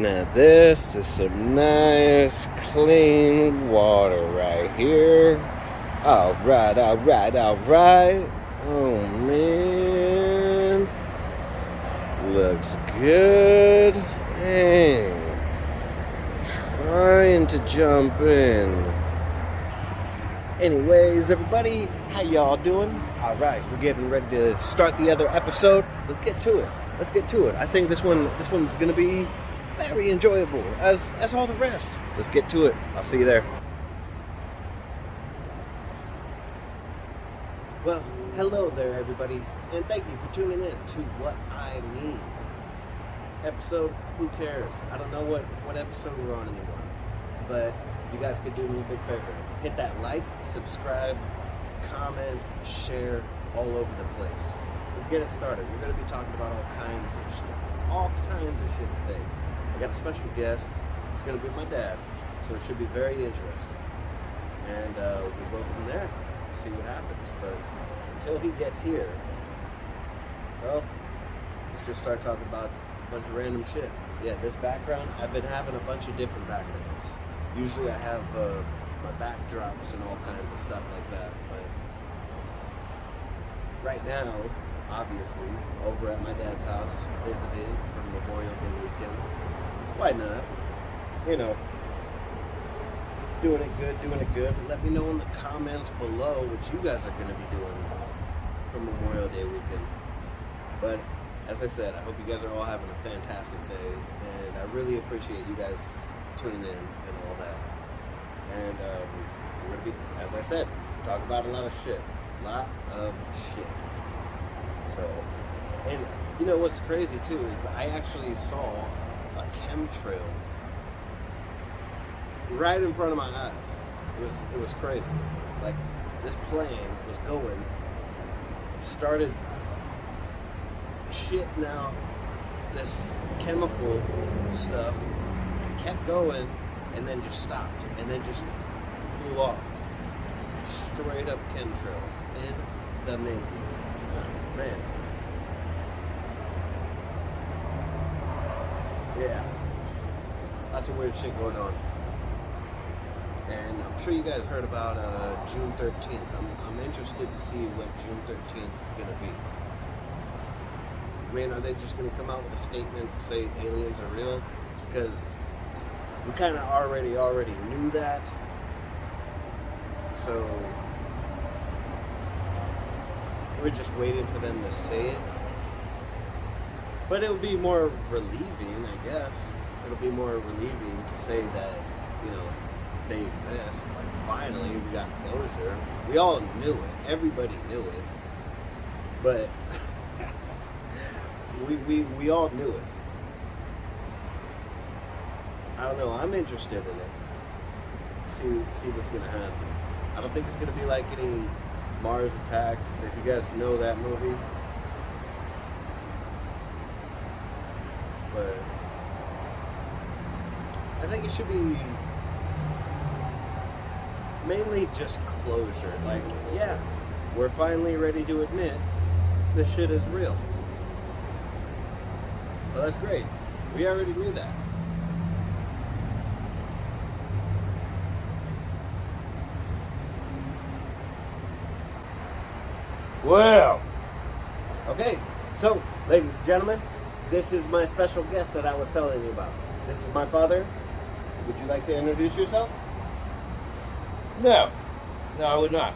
Now this is some nice clean water right here. Alright. Oh man. Looks good. Dang. Trying to jump in. Anyways, everybody, how y'all doing? Alright, we're getting ready to start the other episode. Let's get to it. I think this one's gonna be very enjoyable as all the rest. Let's get to it. I'll see you there. Well, hello there everybody, and thank you for tuning in to What I Mean. Episode, who cares? I don't know what episode we're on anymore. But you guys could do me a big favor. Hit that like, subscribe, comment, share all over the place. Let's get it started. We're gonna be talking about all kinds of shit today. I got a special guest. It's going to be my dad, so it should be very interesting. And we'll go from there, see what happens. But until he gets here, well, let's just start talking about a bunch of random shit. Yeah, this background, I've been having a bunch of different backgrounds. Usually I have my backdrops and all kinds of stuff like that. But right now, obviously, over at my dad's house, visiting for Memorial Day weekend. Why not? You know, doing it good. Let me know in the comments below what you guys are going to be doing for Memorial Day weekend. But as I said, I hope you guys are all having a fantastic day, and I really appreciate you guys tuning in and all that. And we're going to be, as I said, talk about a lot of shit. So, and you know what's crazy too is I actually saw a chemtrail right in front of my eyes. It was crazy. Like, this plane was going, started shitting out this chemical stuff, and kept going, and then just stopped, and then just flew off. Straight up chemtrail in the making. Man. Yeah. Lots of weird shit going on. And I'm sure you guys heard about June 13th. I'm interested to see what June 13th is going to be. I mean, are they just going to come out with a statement to say aliens are real? Because we kind of already knew that. So we're just waiting for them to say it. But it would be more relieving, I guess. It'll be more relieving to say that, you know, they exist. Like, finally, we got closure. We all knew it. Everybody knew it. But we all knew it. I don't know. I'm interested in it. See what's going to happen. I don't think it's going to be like any Mars Attacks, if you guys know that movie. But I think it should be mainly just closure. Like, yeah, we're finally ready to admit this shit is real. Well, that's great. We already knew that. Well, okay, so, ladies and gentlemen, this is my special guest that I was telling you about. This is my father. Would you like to introduce yourself? No, I would not.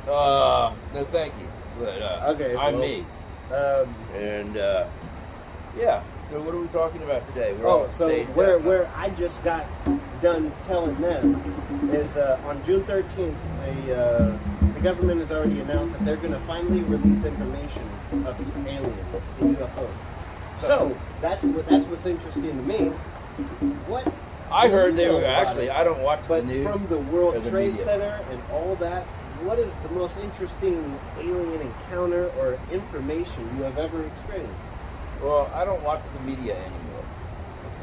No, thank you. But okay, I'm me. Yeah. So what are we talking about today? Where I just got done telling them is on June 13th, the government has already announced that they're going to finally release information of aliens and UFOs. So that's what's interesting to me. What I heard they were actually. I don't watch the news. But from the World Trade Center and all that, what is the most interesting alien encounter or information you have ever experienced? Well, I don't watch the media anymore.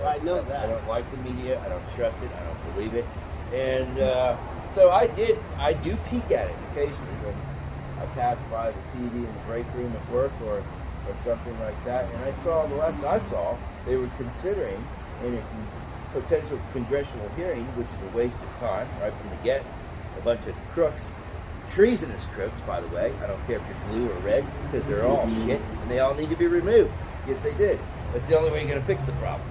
I know that. I don't like the media. I don't trust it. I don't believe it. And so I do peek at it occasionally when I pass by the TV in the break room at work, or or something like that. And I saw, the last I saw, they were considering in a potential congressional hearing, which is a waste of time, right from the get, a bunch of crooks, treasonous crooks, by the way. I don't care if you're blue or red, because they're all shit, and they all need to be removed. Yes, they did. That's the only way you're going to fix the problem.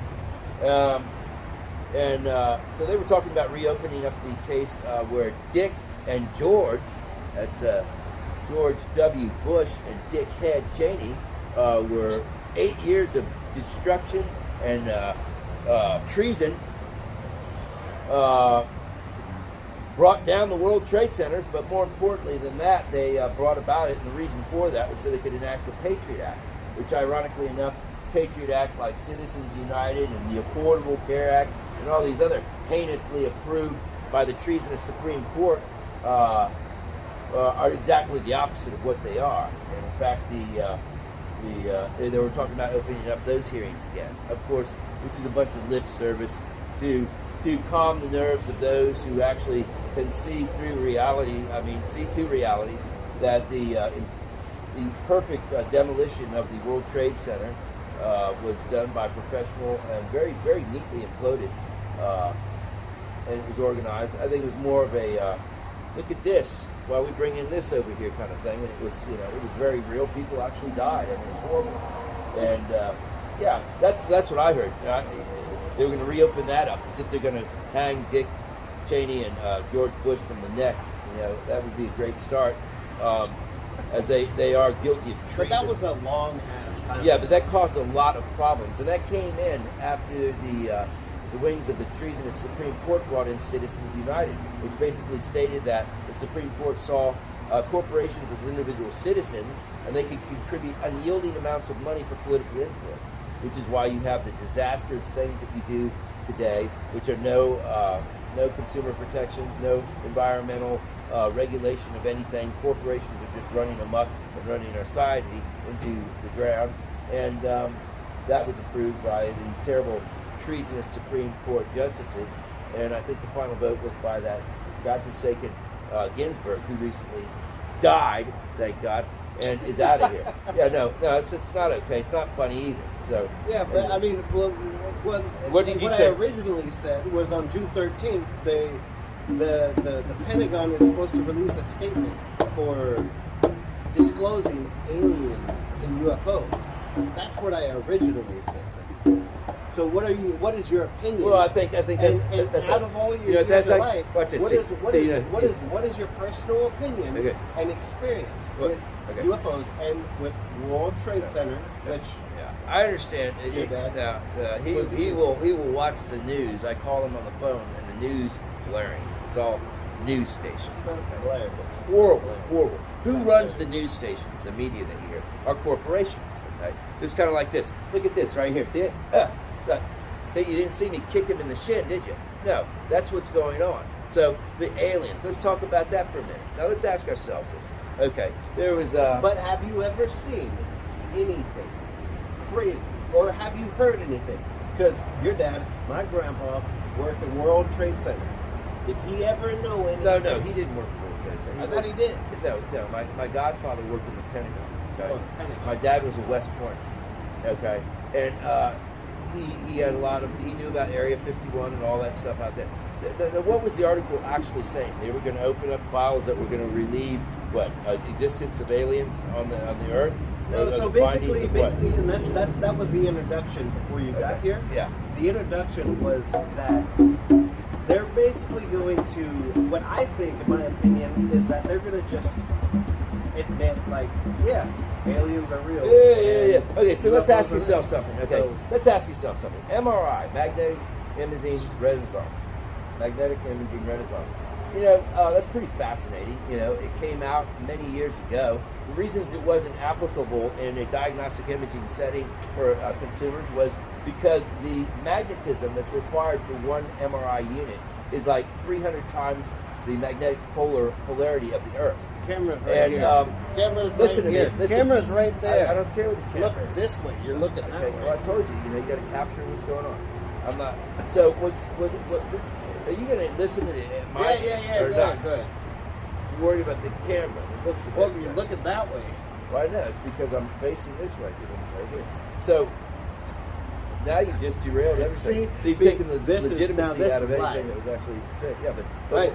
So they were talking about reopening up the case where Dick and George, that's George W. Bush and Dick Head Cheney, were 8 years of destruction and treason, brought down the World Trade Centers, but more importantly than that, they brought about it, and the reason for that was so they could enact the Patriot Act, which ironically enough, Patriot Act, like Citizens United and the Affordable Care Act and all these other heinously approved by the treasonous Supreme Court, are exactly the opposite of what they are. And in fact, they were talking about opening up those hearings again. Of course, which is a bunch of lip service to calm the nerves of those who actually can see through reality. I mean, see to reality that the perfect demolition of the World Trade Center was done by professional and very, very neatly imploded, and it was organized. I think it was more of a look at this, why we bring in this over here kind of thing, and it was, it was very real. People actually died. I mean, it was horrible. And yeah, that's what I heard. They were going to reopen that up, as if they're going to hang Dick Cheney and George Bush from the neck. That would be a great start, as they are guilty of treason. But that was a long ass time. Yeah, but that caused a lot of problems, and that came in after the wings of the treasonous Supreme Court brought in Citizens United, which basically stated that the Supreme Court saw corporations as individual citizens, and they could contribute unyielding amounts of money for political influence, which is why you have the disastrous things that you do today, which are no consumer protections, no environmental regulation of anything. Corporations are just running amok and running our society into the ground, and that was approved by the terrible treasonous Supreme Court justices, and I think the final vote was by that godforsaken Ginsburg, who recently died, thank God, and is out of here. Yeah, no, it's not okay. It's not funny either. So yeah, but I mean, what did you say? I originally said was on June 13th, the Pentagon is supposed to release a statement for disclosing aliens and UFOs. That's what I originally said. So what is your opinion? Well, I think that's out of all your years of life, what is your personal opinion and experience with UFOs and with World Trade Center? Which I understand. He will watch the news. I call him on the phone, and the news is blaring. It's all news stations. It's not blaring. Horrible. Who runs the news stations, the media that you hear, are corporations. Okay, so it's kind of like this. Look at this right here. See it? So you didn't see me kick him in the shin, did you? No, that's what's going on. So the aliens. Let's talk about that for a minute. Now let's ask ourselves this. Okay, there was. But have you ever seen anything crazy, or have you heard anything? Because your dad, my grandpa, worked at World Trade Center. Did he ever know anything? No, he didn't work at World Trade Center. I thought he did. No. My godfather worked in the Pentagon. Okay? Oh, the Pentagon. My dad was a West Point. Okay, and he had he knew about Area 51 and all that stuff out there. What was the article actually saying? They were going to open up files that were going to relieve existence of aliens on the Earth. No, so basically, and that was the introduction before you got here. Yeah. The introduction was that they're basically going to, what I think, in my opinion, is that they're going to just admit, aliens are real. Yeah. Okay, so let's ask yourself something. Okay, let's ask yourself something. MRI, magnetic imaging resonance. Magnetic imaging resonance. That's pretty fascinating. It came out many years ago. The reasons it wasn't applicable in a diagnostic imaging setting for consumers was because the magnetism that's required for one MRI unit is like 300 times the magnetic polarity of the Earth. Camera's right here. Camera's listen right to here. me. Listen. Camera's right there. I don't care what the camera Look this way. You're looking that way. Well, I told you. You got to capture what's going on. I'm not. So what's this? Are you going to listen to Yeah. Or not? Good. You're worried about the camera. It looks. Well, you're looking that way. Well, I know. It's because I'm facing this way, right here. So now you just derailed everything. So you've taken the legitimacy out of anything that was actually said. Yeah, but right.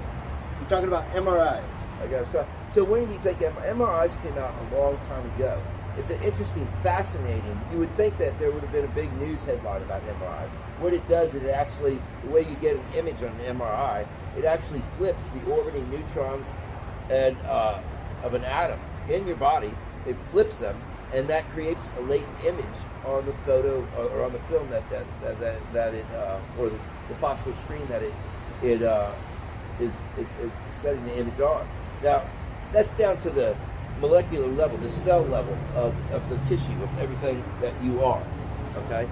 You're talking about MRIs. I got to stop. So when do you think MRIs came out a long time ago? It's an interesting, fascinating. You would think that there would have been a big news headline about MRIs. What it does, it actually, the way you get an image on an MRI, it actually flips the orbiting neutrons and of an atom in your body. It flips them, and that creates a latent image on the photo or on the film that it or the phosphor screen that it is setting the image on. Now, that's down to the molecular level, the cell level of the tissue, of everything that you are, okay?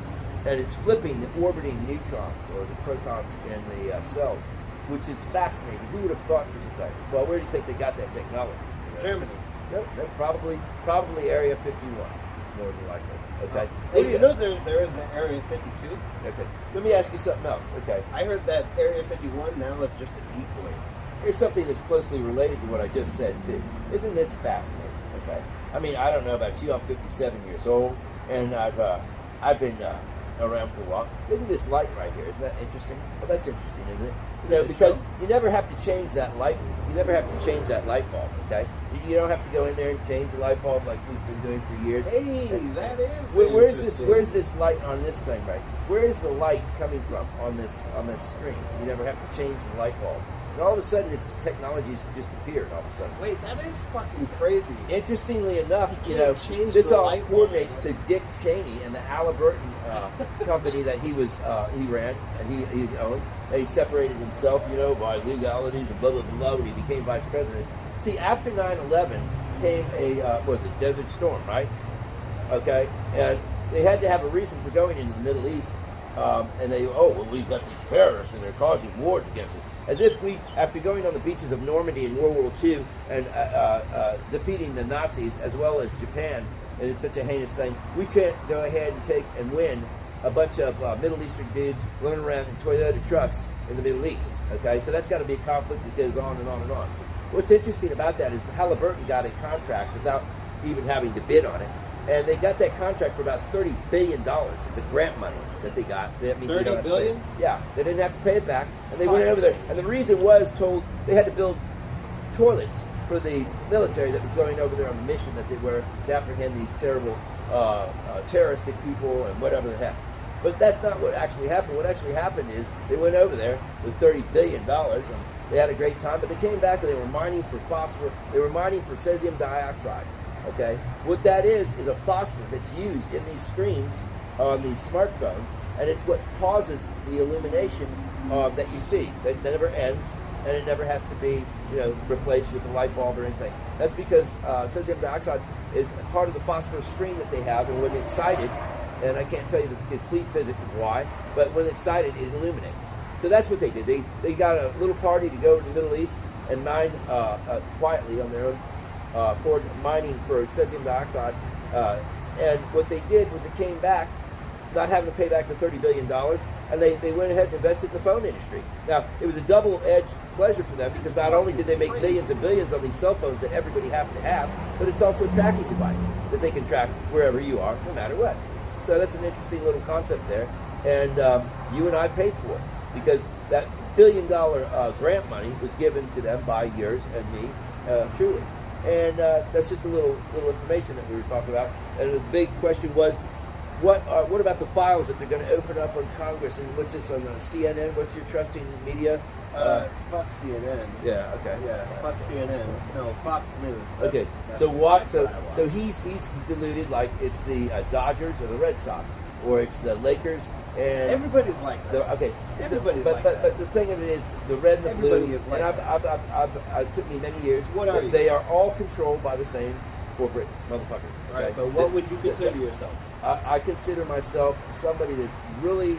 And it's flipping the orbiting neutrons or the protons in the cells, which is fascinating. Who would have thought such a thing? Well, where do you think they got that technology? Germany. No, probably Area 51, more than likely. Okay. Hey, you know there is an Area 52? Okay. Let me ask you something else. Okay. I heard that Area 51 now is just a decoy. Here's something that's closely related to what I just said, too. Isn't this fascinating? Okay. I mean, I don't know about you. I'm 57 years old, and I've been around for a while. Look at this light right here. Isn't that interesting? Well, that's interesting, isn't it? You know, because you never have to change that light. You never have to change that light bulb. Okay. You don't have to go in there and change the light bulb like we've been doing for years. Hey, that is. Where's this light on this thing, right? Where is the light coming from on this screen? You never have to change the light bulb. And all of a sudden, this technology's just appeared. All of a sudden. Wait, that is fucking crazy. Interestingly enough, you know, this all coordinates to Dick Cheney and the Halliburton company that he ran and he owned. And he separated himself, you know, by legalities and blah blah blah when he became vice president. See, after 9/11 came a Desert Storm, right? Okay, and they had to have a reason for going into the Middle East. And we've got these terrorists and they're causing wars against us. As if we, after going on the beaches of Normandy in World War II and defeating the Nazis as well as Japan, and it's such a heinous thing, we can't go ahead and take and win a bunch of Middle Eastern dudes running around in Toyota trucks in the Middle East. Okay, so that's got to be a conflict that goes on and on and on. What's interesting about that is Halliburton got a contract without even having to bid on it. And they got that contract for about $30 billion. It's a grant money that they got. That means $30 billion? Yeah, they didn't have to pay it back. And they went over there. And the reason was they had to build toilets for the military that was going over there on the mission that they were to apprehend these terrible terroristic people and whatever the heck. But that's not what actually happened. What actually happened is they went over there with $30 billion and they had a great time. But they came back and they were mining for phosphor. They were mining for cesium dioxide. Okay, what that is a phosphor that's used in these screens on these smartphones, and it's what causes the illumination that you see. That never ends, and it never has to be, you know, replaced with a light bulb or anything. That's because cesium dioxide is part of the phosphorus screen that they have, and when excited, and I can't tell you the complete physics of why, but when excited, it illuminates. So that's what they did. They got a little party to go to the Middle East and mine quietly on their own. Mining for cesium dioxide, and what they did was it came back, not having to pay back the $30 billion, and they went ahead and invested in the phone industry. Now, it was a double-edged pleasure for them because not only did they make millions and billions on these cell phones that everybody has to have, but it's also a tracking device that they can track wherever you are, no matter what. So that's an interesting little concept there, and you and I paid for it because that $1 billion grant money was given to them by yours and me, truly. And that's just a little information that we were talking about. And the big question was, what about the files that they're going to open up on Congress? And what's this on CNN? What's your trusting media? Fox CNN. Yeah. Okay. Yeah. Fox CNN. No, Fox News. Okay. So what? So he's deluded like it's the Dodgers or the Red Sox, or it's the Lakers. And everybody's like that. Everybody's like that. But the thing of it is, the red and the Everybody blue. is like and it took me many years. What are you? They are all controlled by the same corporate motherfuckers. Okay? Right. But what would you consider yourself? I consider myself somebody that's really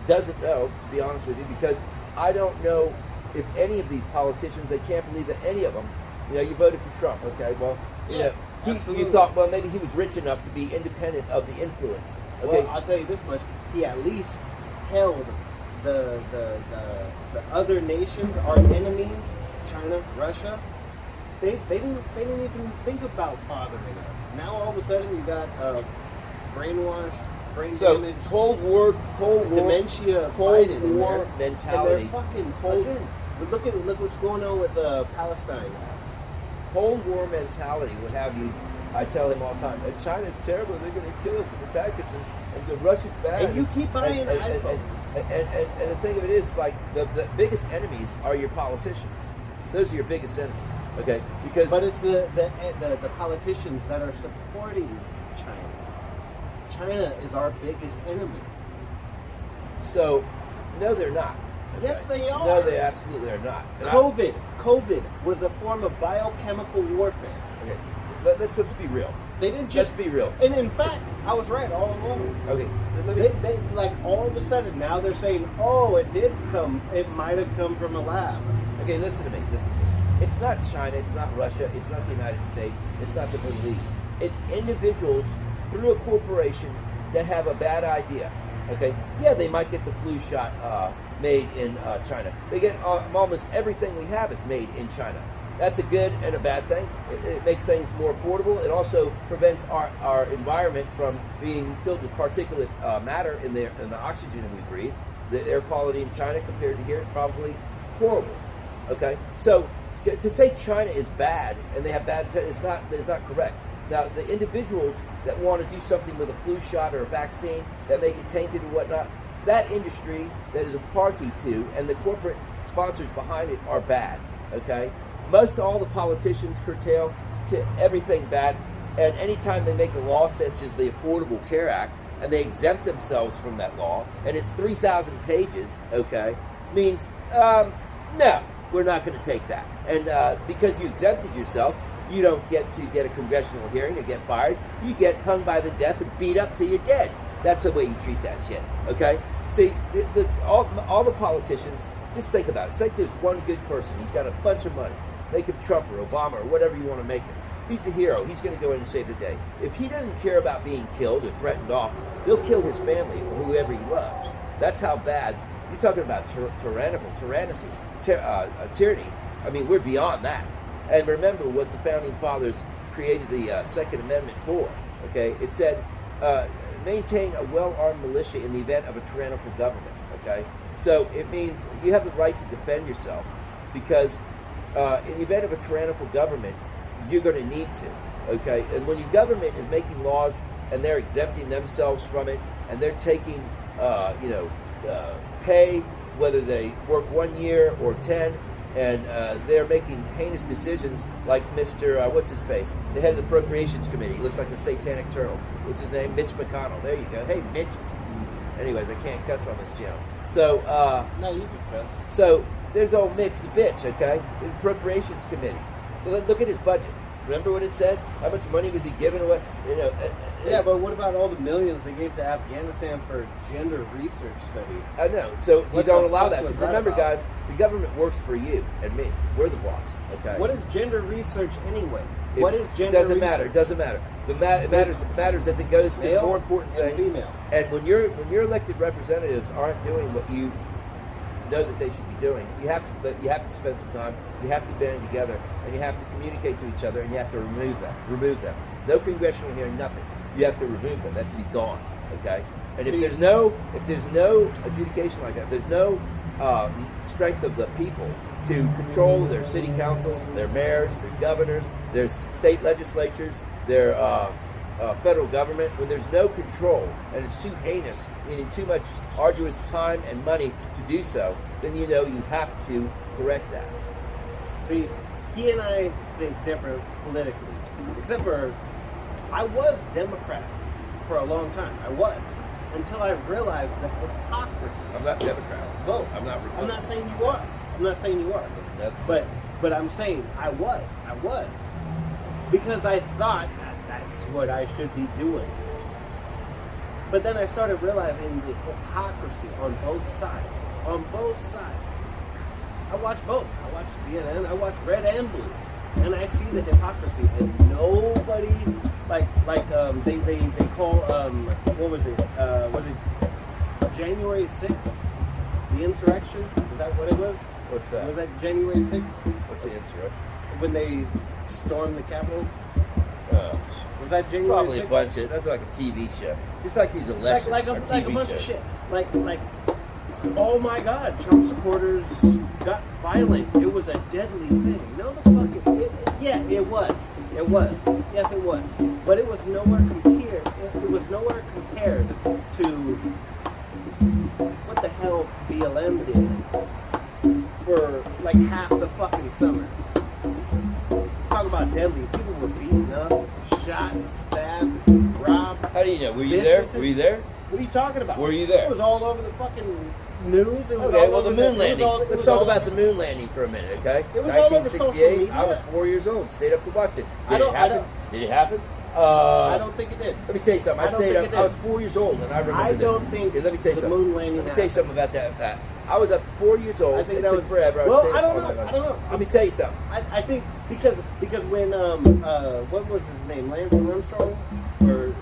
doesn't know, to be honest with you, because I don't know if any of these politicians, they can't believe that any of them, you know, you voted for Trump, okay, well, you know, you thought, well, maybe he was rich enough to be independent of the influence. Okay, well, I'll tell you this much: he at least held the other nations, our enemies, China, Russia, they didn't even think about bothering us. Now all of a sudden you got brainwashed, brain damage, Cold War, dementia, Cold Biden in War there. mentality. And they're fucking again. But look what's going on with Palestine. Cold War mentality would have you. I tell him all the time, China's terrible. They're going to kill us and attack us, and the Russia's bad. And you keep buying and, iPhones. And the thing of it is, like the biggest enemies are your politicians. Those are your biggest enemies. Okay, because but it's the politicians that are supporting China. China is our biggest enemy. So, no, they're not. Okay? Yes, they are. No, they absolutely are not. And COVID was a form of biochemical warfare. Okay, let's be real. They didn't just be real. And in fact, I was right all along. Okay, They like all of a sudden now they're saying, oh, it did come. It might have come from a lab. Okay, listen to me. It's not China. It's not Russia. It's not the United States. It's not the Middle East. It's individuals through a corporation that have a bad idea. Okay, yeah, they might get the flu shot made in China. They get almost everything we have is made in China. That's a good and a bad thing. It makes things more affordable. It also prevents our environment from being filled with particulate matter in the oxygen that we breathe. The air quality in China compared to here is probably horrible. Okay, so to say China is bad and they have bad is not correct. Now, the individuals that want to do something with a flu shot or a vaccine that make it tainted and whatnot, that industry that is a party to and the corporate sponsors behind it are bad. Okay, most all the politicians curtail to everything bad, and anytime they make a law such as the Affordable Care Act and they exempt themselves from that law, and it's 3,000 pages, okay, means no, we're not going to take that. And because you exempted yourself, you don't get to get a congressional hearing to get fired. You get hung by the death and beat up till you're dead. That's the way you treat that shit, okay? See, all the politicians, just think about it. It's like there's one good person. He's got a bunch of money. Make him Trump or Obama or whatever you want to make him. He's a hero. He's going to go in and save the day. If he doesn't care about being killed or threatened off, he'll kill his family or whoever he loves. That's how bad. You're talking about tyranny. I mean, we're beyond that. And remember what the Founding Fathers created the Second Amendment for, okay? It said, maintain a well-armed militia in the event of a tyrannical government, okay? So it means you have the right to defend yourself because in the event of a tyrannical government, you're going to need to, okay? And when your government is making laws and they're exempting themselves from it and they're taking, pay, whether they work 1 year or 10, and they're making heinous decisions like Mr. What's his face? The head of the Appropriations Committee. He looks like the Satanic Turtle. What's his name? Mitch McConnell. There you go. Hey, Mitch. Anyways, I can't cuss on this channel. So, no, you can cuss. So, there's old Mitch the bitch, okay? His Appropriations Committee. Well, look at his budget. Remember what it said? How much money was he giving away? Yeah, but what about all the millions they gave to Afghanistan for gender research study? I know. So you don't allow that. Was Because remember, guys, the government works for you and me. We're the boss. Okay. What is gender research anyway? What is gender It doesn't research? matter. It doesn't matter. It matters that it goes to Male more important and things. female. And when your elected representatives aren't doing what you know that they should be doing, you have to spend some time. You have to band together, and you have to communicate to each other, and you have to remove them. No congressional hearing, nothing. You have to remove them. They have to be gone. Okay. And if there's no adjudication like that, if there's no strength of the people to control their city councils, their mayors, their governors, their state legislatures, their federal government, when there's no control and it's too heinous, meaning too much arduous time and money to do so, then you have to correct that. See, he and I think different politically, except for I was Democrat for a long time. I was. Until I realized the hypocrisy. I'm not Democrat. Well, I'm not Republican. I'm not saying you are. I'm not saying you are. But I'm saying I was. Because I thought that's what I should be doing. But then I started realizing the hypocrisy on both sides. I watch both. I watch CNN. I watch Red and Blue. And I see the hypocrisy, and nobody they call what was it? Was it January 6th? The insurrection? Is that what it was? What's that? Was that January 6th? What's the insurrection? when they stormed the Capitol? Uh, Was that January Probably 6th? a bunch of. That's like a TV show. Just like these elections. like are a TV bunch shows. of shit. Like, oh my God, Trump supporters got violent. It was a deadly thing. No, the fuck yeah, it was. It was. Yes, it was. But it was nowhere compared. It was nowhere compared to what the hell BLM did for like half the fucking summer. Talk about deadly. People were beaten up, shot, stabbed, robbed. How do you know? Were you there? Businesses? Were you there? What are you talking about? Were you there? It was all over the fucking news. It was Okay, all well, over the moon landing. it Let's was talk all- about the moon landing for a minute, okay? It was all over social 1968. media. I was 4 years old. Stayed up to watch it. I Did don't- it I happen? don't- Did it happen? I don't think it did. Let me tell you something. I I don't stayed think up. it I was did. 4 years old, and I remember I this. don't think Here, let me tell you the something. moon landing Let me tell you happened. something about that. I was up 4 years old. I think it that took was forever. Well, stayed I up don't all know. night I don't know. Let me tell you something. I think because when what was his name, Lance Armstrong or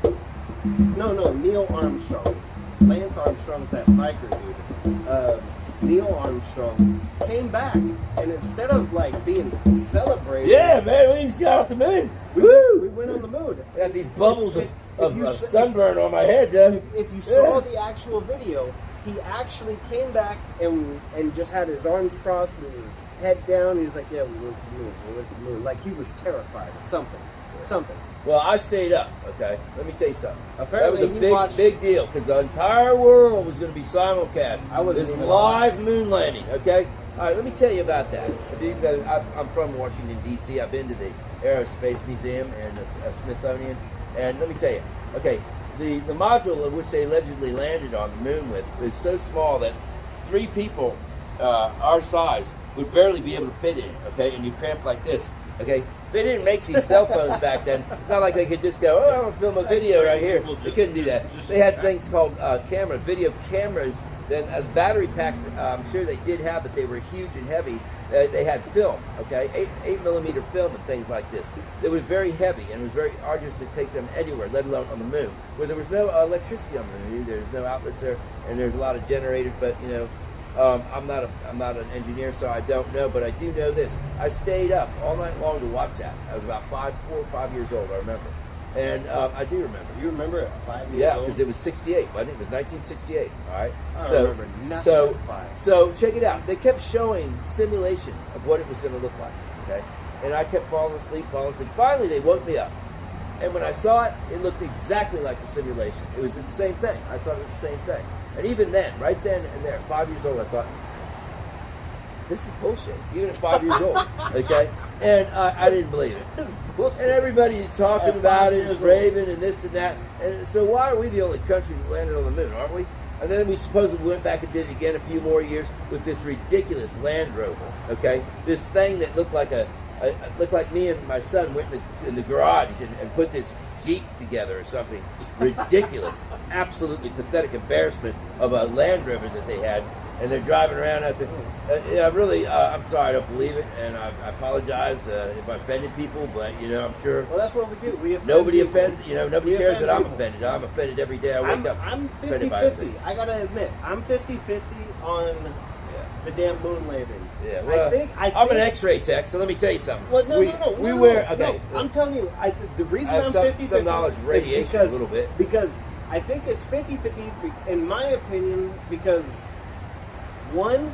no Neil Armstrong. Lance Armstrong's that biker dude. Neil Armstrong came back, and instead of like being celebrated, Yeah, man, we just got off the moon. we Woo! went on the moon. I got these bubbles If of you sunburn on my head, though. If you saw the actual video, he actually came back and just had his arms crossed and his head down. He's like, "Yeah, we went to the moon. We went to the moon." Like he was terrified of something. Well, I stayed up, okay? Let me tell you something. Apparently, that was a big deal because the entire world was going to be simulcast. I wasn't This even live moon landing, okay? All right, let me tell you about that. Because I'm from Washington, D.C. I've been to the Aerospace Museum and the Smithsonian. And let me tell you, okay, the module of which they allegedly landed on the moon with is so small that 3 people our size would barely be able to fit in it, okay? And you cramp like this, okay? They didn't make these cell phones back then. It's not like they could just go, I want to film a video right here. They couldn't do that. They had things called video cameras. Then battery packs, I'm sure they did have, but they were huge and heavy. They had film, okay, 8mm film and things like this. They were very heavy, and it was very arduous to take them anywhere, let alone on the moon, where there was no electricity on the moon. There's no outlets there, and there's a lot of generators. But you know, I'm not an engineer, so I don't know. But I do know this: I stayed up all night long to watch that. I was about 4 or 5 years old, I remember, and I do remember. You remember it? 5 years Yeah, old? because it was 68, wasn't it? It was 1968. All right. I don't remember nothing at 5. So check it out. They kept showing simulations of what it was going to look like. Okay, and I kept falling asleep. Finally, they woke me up, and when I saw it, it looked exactly like the simulation. It was the same thing. I thought it was the same thing. And even then, right then and there, 5 years old, I thought, this is bullshit. Even at 5 years old, okay? And I didn't believe it. And everybody's talking At about 5 it, years raving and this and that. And so why are we the only country that landed on the moon, aren't we? And then we supposedly went back and did it again a few more years with this ridiculous Land Rover, okay? This thing that looked like looked like me and my son went in the garage and put this Jeep together or something ridiculous, absolutely pathetic embarrassment of a Land Rover that they had, and they're driving around out there. I'm sorry, I don't believe it, and I apologize if I offended people, but you know, I'm sure Well, that's what we do. nobody offends. You know, nobody We cares that I'm offend offended. I'm offended every day I wake up. I'm offended by 50-50. everything. I gotta admit, I'm 50-50 on the damn moon landing. Yeah, well, I think I'm an X-ray tech, so let me tell you something. Well, no. We wear okay. No, I'm telling you, the reason I have I'm 50-50 some knowledge of radiation is because, a little bit. because I think it's 50-50 in my opinion because one,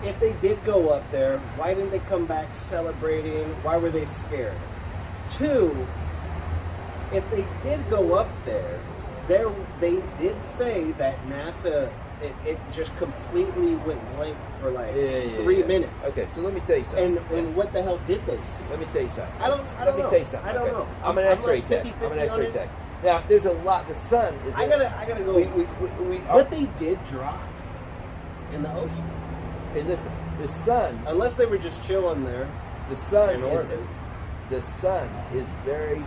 if they did go up there, why didn't they come back celebrating? Why were they scared? Two, if they did go up there, they did say that NASA it just completely went blank for like 3 minutes. Okay, so let me tell you something. And what the hell did they see? Let me tell you something. Let me tell you something. I don't know. I'm an X-ray like tech. 50-50 I'm an on X-ray it. tech. Now, there's a lot. The sun is. I gotta go. But they did drop in the ocean. Hey, listen. The sun. Unless they were just chilling there. The sun in is. orbit. The sun is very,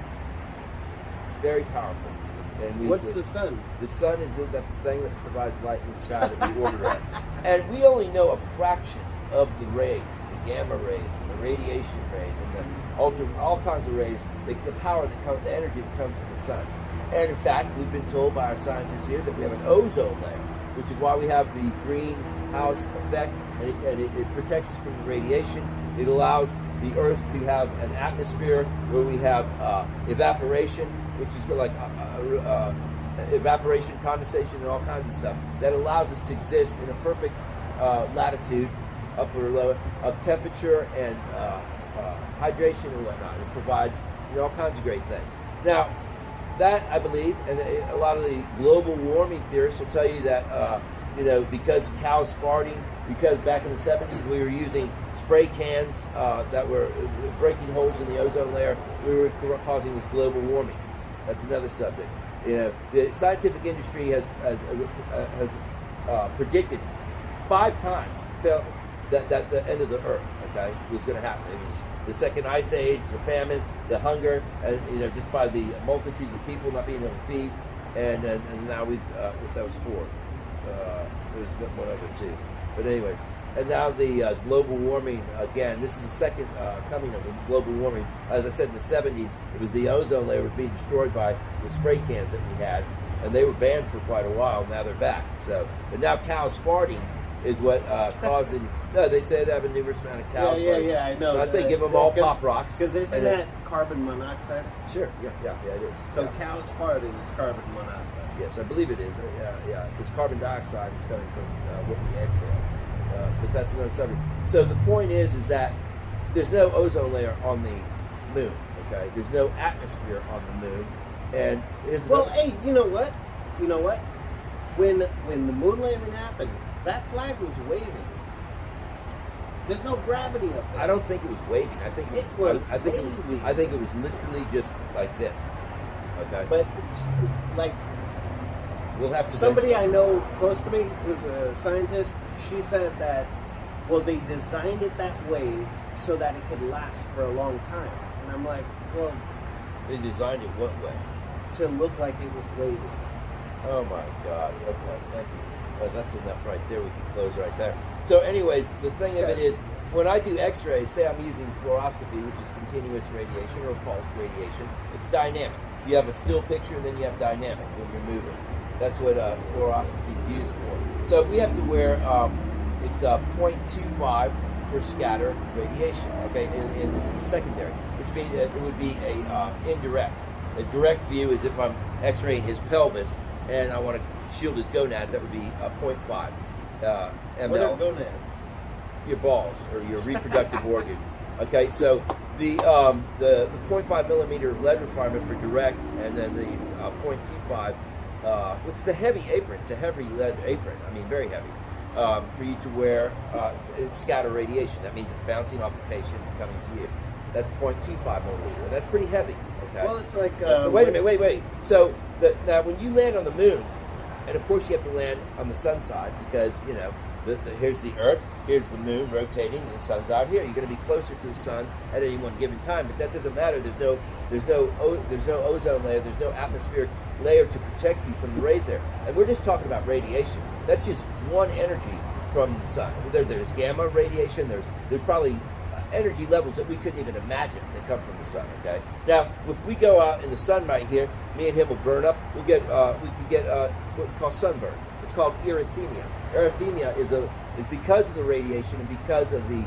very powerful. And What's the sun? The sun is the thing that provides light in the sky that we order at. And we only know a fraction of the rays, the gamma rays, and the radiation rays, and the all kinds of rays, the power that comes, the energy that comes from the sun. And in fact, we've been told by our scientists here that we have an ozone layer, which is why we have the green greenhouse effect, and it protects us from the radiation. It allows the Earth to have an atmosphere where we have evaporation, which is like evaporation, condensation, and all kinds of stuff that allows us to exist in a perfect latitude, upper or lower, of temperature and hydration and whatnot. It provides all kinds of great things. Now, that I believe, and a lot of the global warming theorists will tell you that because cows farting, because back in the 70s we were using spray cans that were breaking holes in the ozone layer, we were causing this global warming. That's another subject. The scientific industry has predicted 5 times that the end of the Earth, was going to happen. It was the second ice age, the famine, the hunger, and just by the multitudes of people not being able to feed, and now that was 4. There was one other 2, but anyways, and now the global warming again. This is the second coming of global warming. As I said, in the 70s, it was the ozone layer was being destroyed by the spray cans that we had, and they were banned for quite a while. Now they're back. So, but now cows farting is what causing. No, they say they have a numerous amount of cows. Yeah, I know. So I say give them all pop rocks. Because isn't that carbon monoxide? Sure, yeah, it is. So cows farting is carbon monoxide. Yes, I believe it is. Yeah, because carbon dioxide is coming from what we exhale. But that's another subject. So the point is that there's no ozone layer on the moon. Okay, there's no atmosphere on the moon. And hey, you know what? When the moon landing happened, that flag was waving. There's no gravity up there. I don't think it was waving. I think it was waving. I think it was literally just like this. Okay. But like, we'll have to. Somebody I know close to me who's a scientist, she said that, well, they designed it that way so that it could last for a long time. And I'm like, well, they designed it what way? To look like it was waving. Oh my God. Okay, thank you. That's enough right there. We can close right there. So anyways, the thing of it is, when I do x-rays, say I'm using fluoroscopy, which is continuous radiation or pulse radiation, it's dynamic. You have a still picture and then you have dynamic when you're moving. That's what fluoroscopy is used for. So we have to wear, it's 0.25 per scatter radiation, okay, in this secondary, which means it would be a indirect. A direct view is if I'm x-raying his pelvis and I want to shield his gonads, that would be 0.5 ml. What are gonads? Your balls or your reproductive organ. Okay, so the 0.5 millimeter lead requirement for direct, and then the 0.25, which is a heavy apron. It's a heavy lead apron. I mean, very heavy. For you to wear scatter radiation. That means it's bouncing off the patient. It's coming to you. That's 0.25 milliliter. And that's pretty heavy. Okay. Well, it's like. Wait a minute. Wait. So now, when you land on the moon, and of course you have to land on the sun side because here's the Earth, here's the moon rotating, and the sun's out here. You're going to be closer to the sun at any one given time, but that doesn't matter. There's no ozone layer. There's no atmospheric layer to protect you from the rays there. And we're just talking about radiation. That's just one energy from the sun. There's gamma radiation. There's probably energy levels that we couldn't even imagine that come from the sun. Okay. Now, if we go out in the sun right here, me and him will burn up. We could get what we call sunburn. It's called erythema. Erythema is because of the radiation and because of the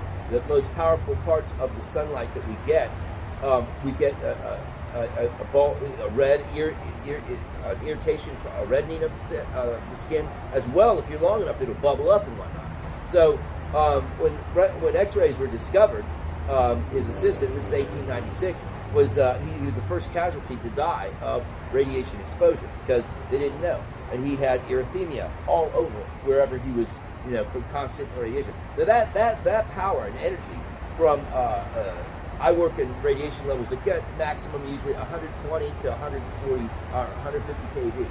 most powerful parts of the sunlight that we get a red irritation, a reddening of the skin, as well. If you're long enough, it'll bubble up and whatnot. So when X-rays were discovered, his assistant, this is 1896, was he was the first casualty to die of radiation exposure because they didn't know, and he had erythema all over wherever he was, from constant radiation. Now that power and energy from I work in radiation levels that get maximum usually 120 to 140 or 150 kV.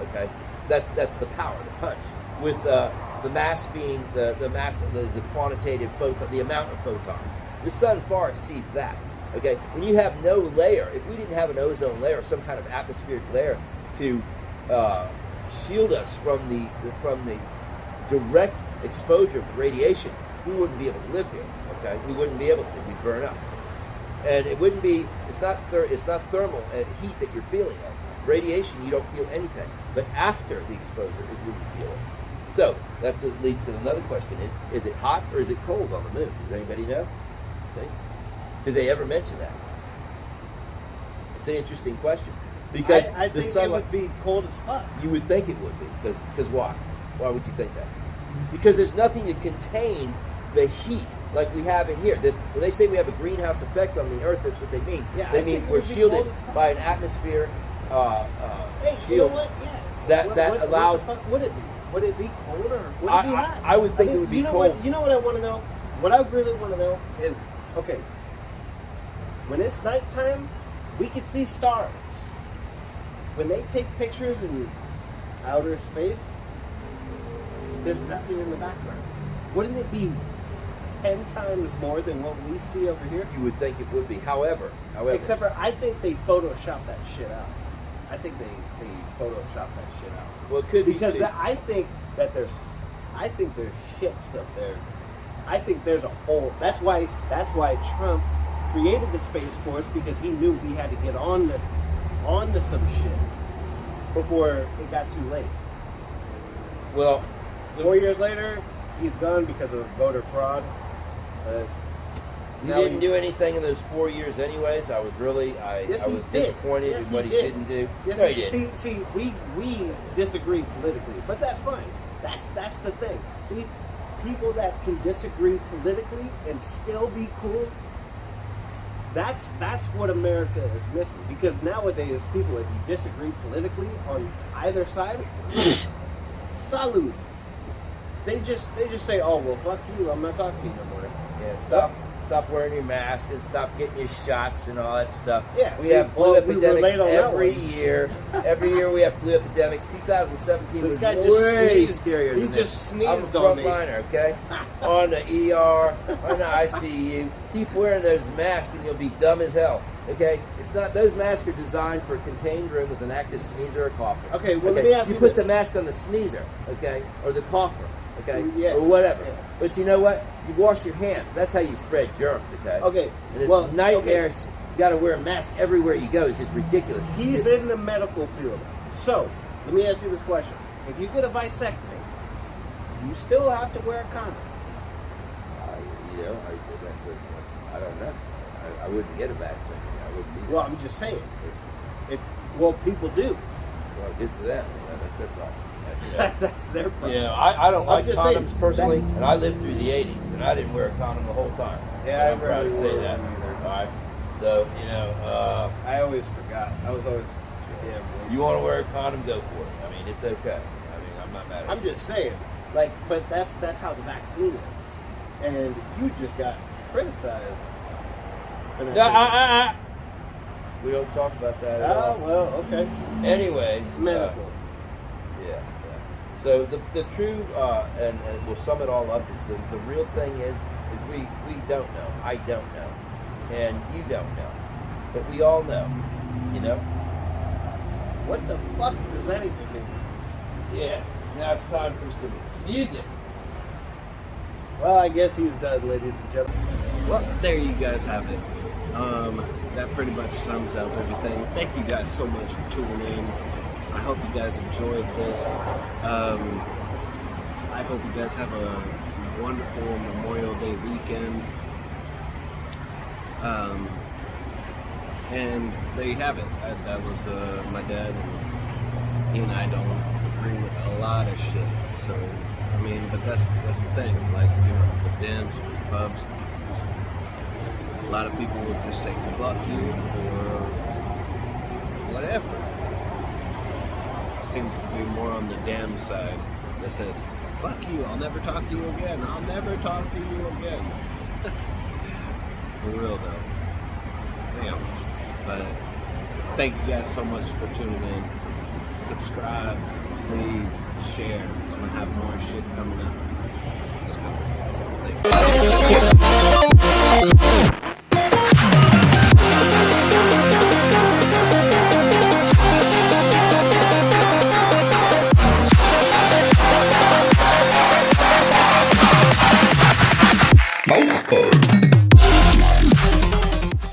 Okay, that's the power, the punch. With the mass being the mass, the quantitative photon, the amount of photons. The sun far exceeds that. Okay, when you have no layer, if we didn't have an ozone layer, some kind of atmospheric layer to shield us from the direct exposure of radiation, we wouldn't be able to live here. Okay, we wouldn't be able to. We'd burn up. And it wouldn't be. It's not thermal heat that you're feeling. Radiation, you don't feel anything. But after the exposure is when you feel it. So that's what leads to another question: is it hot or is it cold on the moon? Does anybody know? See? Did they ever mention that? It's an interesting question because I the think sun it would be cold as fuck. You would think it would be because why? Why would you think that? Because there's nothing to contain the heat like we have in here. When they say we have a greenhouse effect on the Earth, that's what they mean. Yeah, they I mean think it we're would be shielded cold as fuck. by an atmosphere Hey, you know shield what? Yeah. that allows. What the fuck would it be? Would it be cold or would it be hot? I would think it would be you know cold. What, you know what I want to know? What I really want to know is, okay, when it's nighttime, we can see stars. When they take pictures in outer space, there's nothing in the background. Wouldn't it be 10 times more than what we see over here? You would think it would be. However, Except for, I think they Photoshop that shit out. I think they Photoshop that shit out. well, it could be Because too. I think there's ships up there. I think there's a whole. That's why Trump created the Space Force, because he knew we had to get on to some shit before it got too late. Well, 4 years later, he's gone because of voter fraud. he Now didn't do anything in those 4 years, anyways. I was Yes, he was did. disappointed Yes, in what he he did. didn't do. Yes, No, he didn't. see, we disagree politically, but that's fine. That's the thing. See, people that can disagree politically and still be cool. That's what America is missing. Because nowadays, people, if you disagree politically on either side, salute. They just say, "Oh well, fuck you. I'm not talking to you no more." Yeah, stop wearing your mask and stop getting your shots and all that stuff. Yeah, we see, have flu well, we epidemics relate on that every one. year. Every year we have flu epidemics. 2017 This was guy just way sneezed. scarier He than just this. I'm a sneezed on me. frontliner, okay? On the ER, on the ICU. Keep wearing those masks and you'll be dumb as hell. Okay, it's not. Those masks are designed for a contained room with an active sneezer or cougher. Okay, well, let me ask you put this. the mask on the sneezer, okay, or the cougher, okay, Yeah. or whatever. Yeah. But you know what? You wash your hands. That's how you spread germs, okay? Okay, And it's well, nightmares. You got to wear a mask everywhere you go. It's just ridiculous. He's in the medical field. So, let me ask you this question. If you get a vasectomy, do you still have to wear a condom? I don't know. I wouldn't get a vasectomy. I wouldn't need Well, it. I'm just saying. People do. Well, good for them. That's their problem. That's their problem. Yeah, I don't I'm like just condoms saying, personally, that- and I lived through the 80s, and I didn't wear a condom the whole time. Yeah, I'm I proud to rarely say wore that. one either. All right. So, I always forgot. I was always too damn lazy. you want to wear a condom, go for it. I mean, it's okay. I mean, I'm not mad at I'm it. just saying. But that's how the vaccine is. And you just got criticized. for that. We don't talk about that at Oh, all. well, okay. Anyways. Medical. Yeah. So the true, and we'll sum it all up, is the real thing is we don't know. I don't know. And you don't know. But we all know. You know? What the fuck does that even mean? Yeah. Now it's time for some music. Well, I guess he's done, ladies and gentlemen. Well, there you guys have it. That pretty much sums up everything. Thank you guys so much for tuning in. I hope you guys enjoyed this. I hope you guys have a wonderful Memorial Day weekend. And there you have it. That was my dad. And he and I don't agree with a lot of shit. So, I mean, but that's the thing. Like, you know, the Dems, the pubs. A lot of people would just say fuck you or whatever. Seems to be more on the damn side that says fuck you, I'll never talk to you again, I'll never talk to you again. For real though. Damn. But thank you guys so much for tuning in. Subscribe, please share. I'm gonna have more shit coming up. Let's go. Thanks.